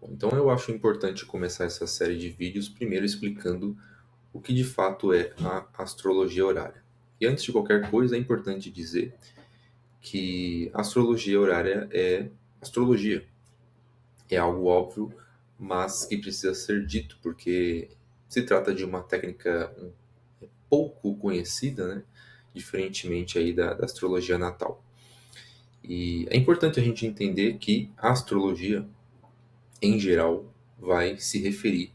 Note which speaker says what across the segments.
Speaker 1: Bom, então eu acho importante começar essa série de vídeos primeiro explicando o que de fato é a astrologia horária. E antes de qualquer coisa, é importante dizer que a astrologia horária é astrologia. É algo óbvio, mas que precisa ser dito, porque se trata de uma técnica pouco conhecida, né? Diferentemente aí da astrologia natal. E é importante a gente entender que a astrologia, em geral, vai se referir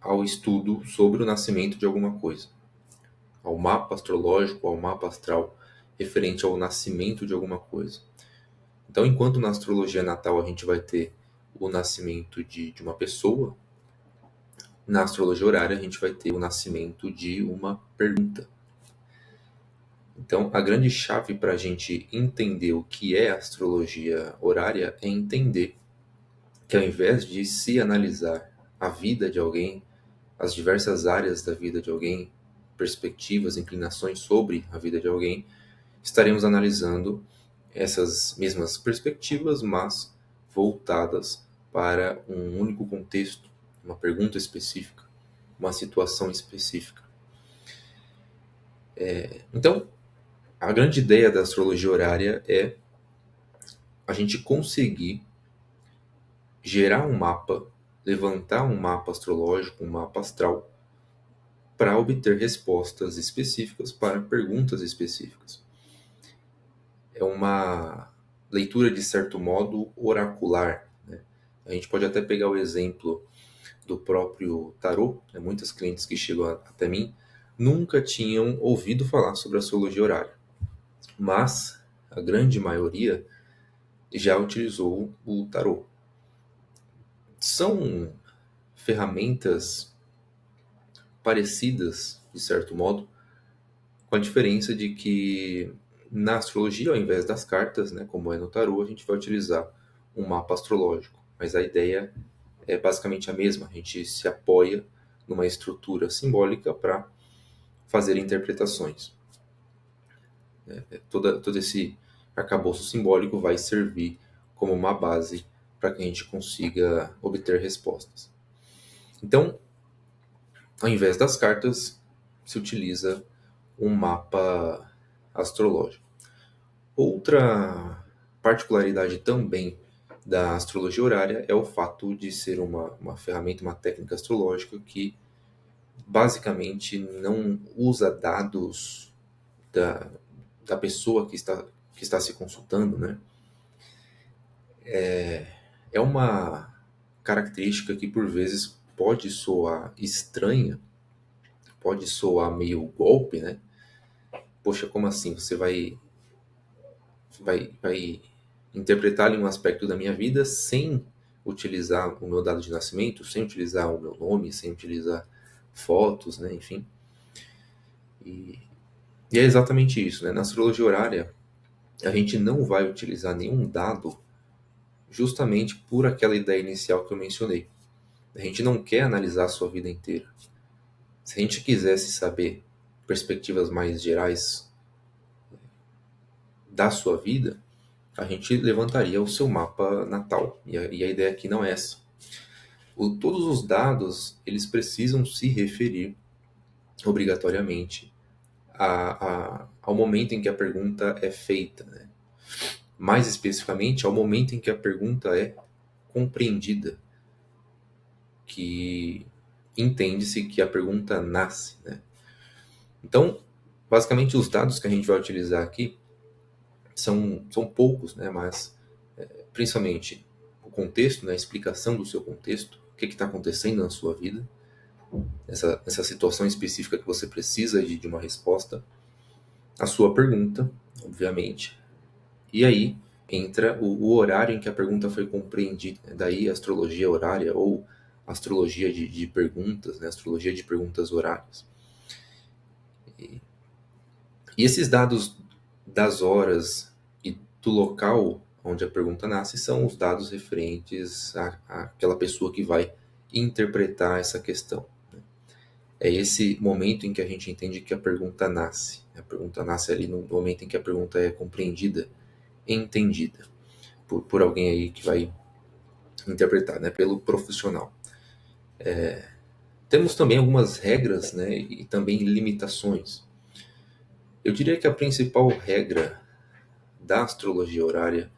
Speaker 1: ao estudo sobre o nascimento de alguma coisa, ao mapa astrológico, ao mapa astral, referente ao nascimento de alguma coisa. Então, enquanto na astrologia natal a gente vai ter o nascimento de uma pessoa, na astrologia horária a gente vai ter o nascimento de uma pergunta. Então, a grande chave para a gente entender o que é astrologia horária é entender que, ao invés de se analisar a vida de alguém, as diversas áreas da vida de alguém, perspectivas, inclinações sobre a vida de alguém, estaremos analisando essas mesmas perspectivas, mas voltadas para um único contexto, uma pergunta específica, uma situação específica. Então, a grande ideia da astrologia horária é a gente conseguir gerar um mapa, levantar um mapa astrológico, um mapa astral, para obter respostas específicas para perguntas específicas. É uma leitura, de certo modo, oracular, né? A gente pode até pegar o exemplo do próprio tarô, né? Muitas clientes que chegam até mim nunca tinham ouvido falar sobre astrologia horária, mas a grande maioria já utilizou o tarô. São ferramentas parecidas, de certo modo, com a diferença de que na astrologia, ao invés das cartas, né, como é no tarô, a gente vai utilizar um mapa astrológico. Mas a ideia é basicamente a mesma. A gente se apoia numa estrutura simbólica para fazer interpretações. Todo esse arcabouço simbólico vai servir como uma base para que a gente consiga obter respostas. Então, ao invés das cartas, se utiliza um mapa astrológico. Outra particularidade também da astrologia horária é o fato de ser uma ferramenta, uma técnica astrológica que basicamente não usa dados da, da pessoa que está se consultando, né? É uma característica que por vezes pode soar estranha, pode soar meio golpe, né? Poxa, como assim? Você vai interpretar ali um aspecto da minha vida sem utilizar o meu dado de nascimento, sem utilizar o meu nome, sem utilizar fotos, né? Enfim. E, e é exatamente isso, né? Na astrologia horária, a gente não vai utilizar nenhum dado justamente por aquela ideia inicial que eu mencionei. A gente não quer analisar a sua vida inteira. Se a gente quisesse saber perspectivas mais gerais da sua vida, a gente levantaria o seu mapa natal. E a ideia aqui não é essa. Todos os dados, eles precisam se referir obrigatoriamente ao momento em que a pergunta é feita, né? Mais especificamente, ao momento em que a pergunta é compreendida, que entende-se que a pergunta nasce, né? Então, basicamente, os dados que a gente vai utilizar aqui são poucos, né? Mas, principalmente, o contexto, né? A explicação do seu contexto, o que está acontecendo na sua vida, essa situação específica que você precisa de uma resposta, a sua pergunta, obviamente, e aí entra o horário em que a pergunta foi compreendida. Daí a astrologia horária ou astrologia de perguntas, né? Astrologia de perguntas horárias. E esses dados das horas e do local onde a pergunta nasce são os dados referentes àquela pessoa que vai interpretar essa questão. É esse momento em que a gente entende que a pergunta nasce. A pergunta nasce ali no momento em que a pergunta é compreendida, entendida por alguém aí que vai interpretar, né, pelo profissional. Temos também algumas regras, né, e também limitações. Eu diria que a principal regra da astrologia horária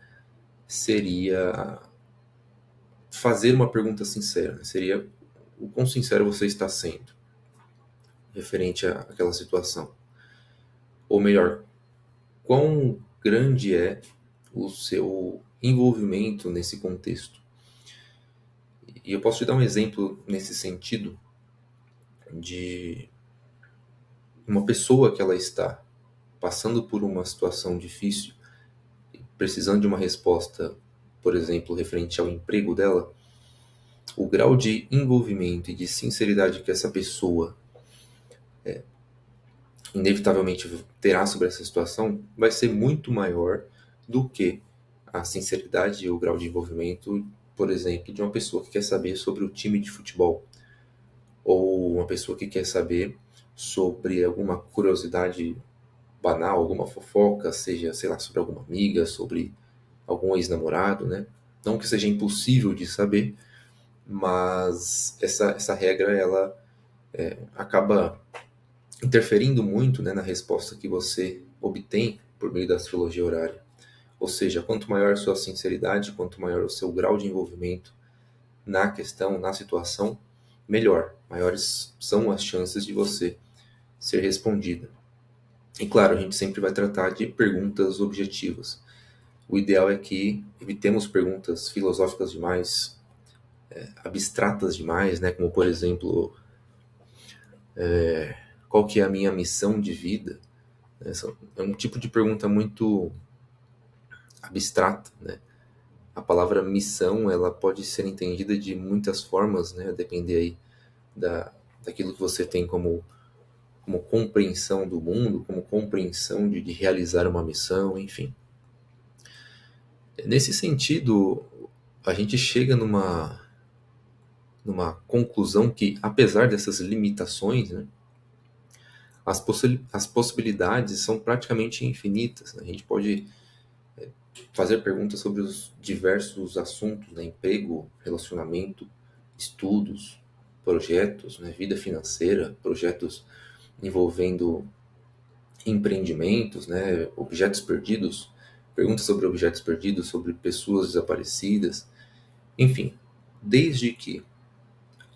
Speaker 1: seria fazer uma pergunta sincera, né? Seria o quão sincero você está sendo referente àquela situação. Ou melhor, quão grande é o seu envolvimento nesse contexto. E eu posso te dar um exemplo nesse sentido de uma pessoa que ela está passando por uma situação difícil, precisando de uma resposta, por exemplo, referente ao emprego dela, o grau de envolvimento e de sinceridade que essa pessoa inevitavelmente terá sobre essa situação vai ser muito maior do que a sinceridade e o grau de envolvimento, por exemplo, de uma pessoa que quer saber sobre o time de futebol, ou uma pessoa que quer saber sobre alguma curiosidade banal, alguma fofoca, seja, sei lá, sobre alguma amiga, sobre algum ex-namorado, né? Não que seja impossível de saber, mas essa regra, ela acaba interferindo muito, né, na resposta que você obtém por meio da astrologia horária. Ou seja, quanto maior a sua sinceridade, quanto maior o seu grau de envolvimento na questão, na situação, melhor, maiores são as chances de você ser respondida. E claro, a gente sempre vai tratar de perguntas objetivas. O ideal é que evitemos perguntas filosóficas demais, abstratas demais, né? Como por exemplo, qual que é a minha missão de vida? Essa é um tipo de pergunta muito abstrata, né? A palavra missão, ela pode ser entendida de muitas formas, né? A depender aí daquilo que você tem como compreensão do mundo, como compreensão de realizar uma missão, enfim. Nesse sentido, a gente chega numa conclusão que, apesar dessas limitações, né, as possibilidades são praticamente infinitas, né? A gente pode fazer perguntas sobre os diversos assuntos, né? Emprego, relacionamento, estudos, projetos, né? Vida financeira, projetos envolvendo empreendimentos, né? Objetos perdidos, perguntas sobre objetos perdidos, sobre pessoas desaparecidas, enfim, desde que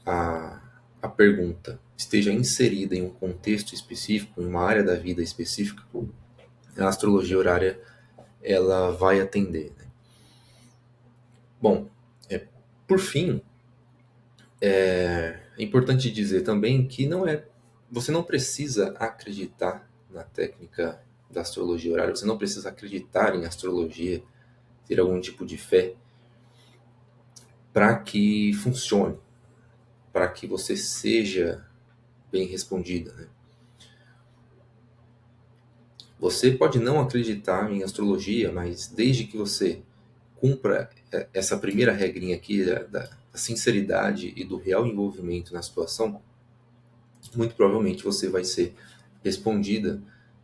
Speaker 1: a, a pergunta esteja inserida em um contexto específico, em uma área da vida específica, a astrologia horária ela vai atender, né? Bom, por fim, é importante dizer também que você não precisa acreditar na técnica da astrologia horária, você não precisa acreditar em astrologia, ter algum tipo de fé para que funcione, para que você seja bem respondida, né? Você pode não acreditar em astrologia, mas desde que você cumpra essa primeira regrinha aqui da sinceridade e do real envolvimento na situação, muito provavelmente você vai ser respondida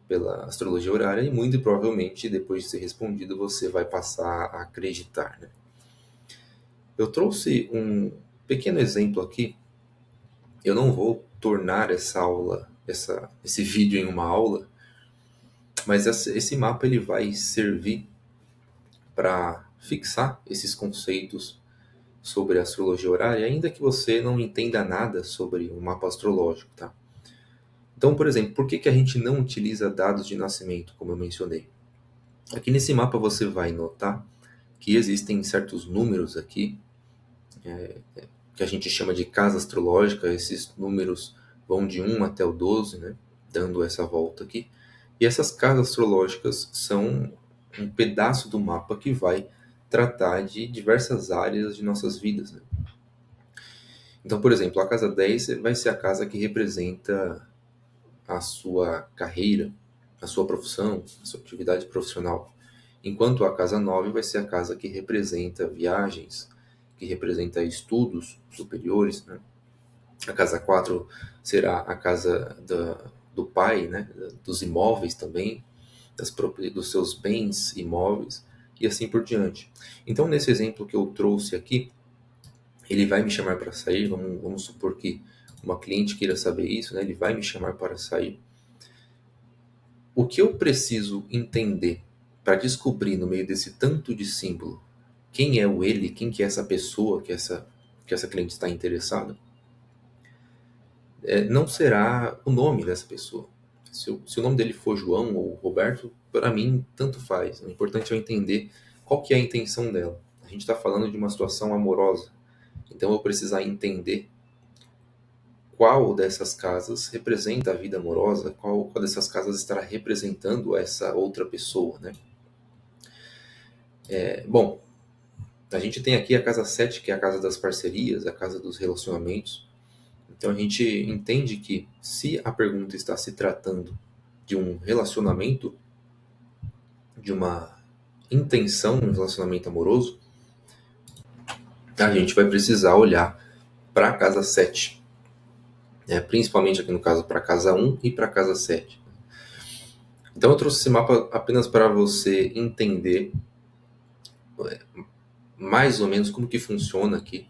Speaker 1: pela astrologia horária e muito provavelmente depois de ser respondida você vai passar a acreditar, né? Eu trouxe um pequeno exemplo aqui. Eu não vou tornar essa aula, esse vídeo em uma aula, mas esse mapa ele vai servir para fixar esses conceitos sobre a astrologia horária, ainda que você não entenda nada sobre o mapa astrológico, tá? Então, por exemplo, por que a gente não utiliza dados de nascimento, como eu mencionei? Aqui nesse mapa você vai notar que existem certos números aqui, que a gente chama de casa astrológica. Esses números vão de 1 até o 12, né? Dando essa volta aqui. E essas casas astrológicas são um pedaço do mapa que vai tratar de diversas áreas de nossas vidas, né? Então, por exemplo, a casa 10 vai ser a casa que representa a sua carreira, a sua profissão, a sua atividade profissional. Enquanto a casa 9 vai ser a casa que representa viagens, que representa estudos superiores, né? A casa 4 será a casa do pai, né? Dos imóveis também, dos seus bens imóveis, e assim por diante. Então, nesse exemplo que eu trouxe aqui, Ele vai me chamar para sair, vamos supor que uma cliente queira saber isso, né? Ele vai me chamar para sair. O que eu preciso entender para descobrir no meio desse tanto de símbolo quem é o ele, quem que é essa pessoa que essa cliente está interessada, não será o nome dessa pessoa. Se o nome dele for João ou Roberto, para mim, tanto faz. O importante é eu entender qual que é a intenção dela. A gente está falando de uma situação amorosa, então eu vou precisar entender qual dessas casas representa a vida amorosa, qual dessas casas estará representando essa outra pessoa, né? Bom, a gente tem aqui a casa 7, que é a casa das parcerias, a casa dos relacionamentos. Então a gente entende que se a pergunta está se tratando de um relacionamento, de uma intenção no relacionamento amoroso, a gente vai precisar olhar para a casa 7, né? Principalmente aqui no caso para a casa 1 e para a casa 7. Então eu trouxe esse mapa apenas para você entender mais ou menos como que funciona aqui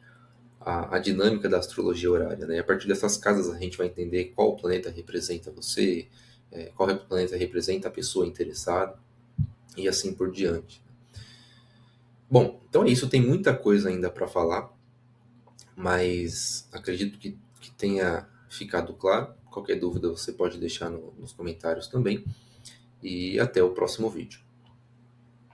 Speaker 1: a dinâmica da astrologia horária, né? A partir dessas casas a gente vai entender qual planeta representa você, qual planeta representa a pessoa interessada e assim por diante. Bom, então é isso, tem muita coisa ainda para falar, mas acredito que tenha ficado claro. Qualquer dúvida você pode deixar nos comentários também. E até o próximo vídeo.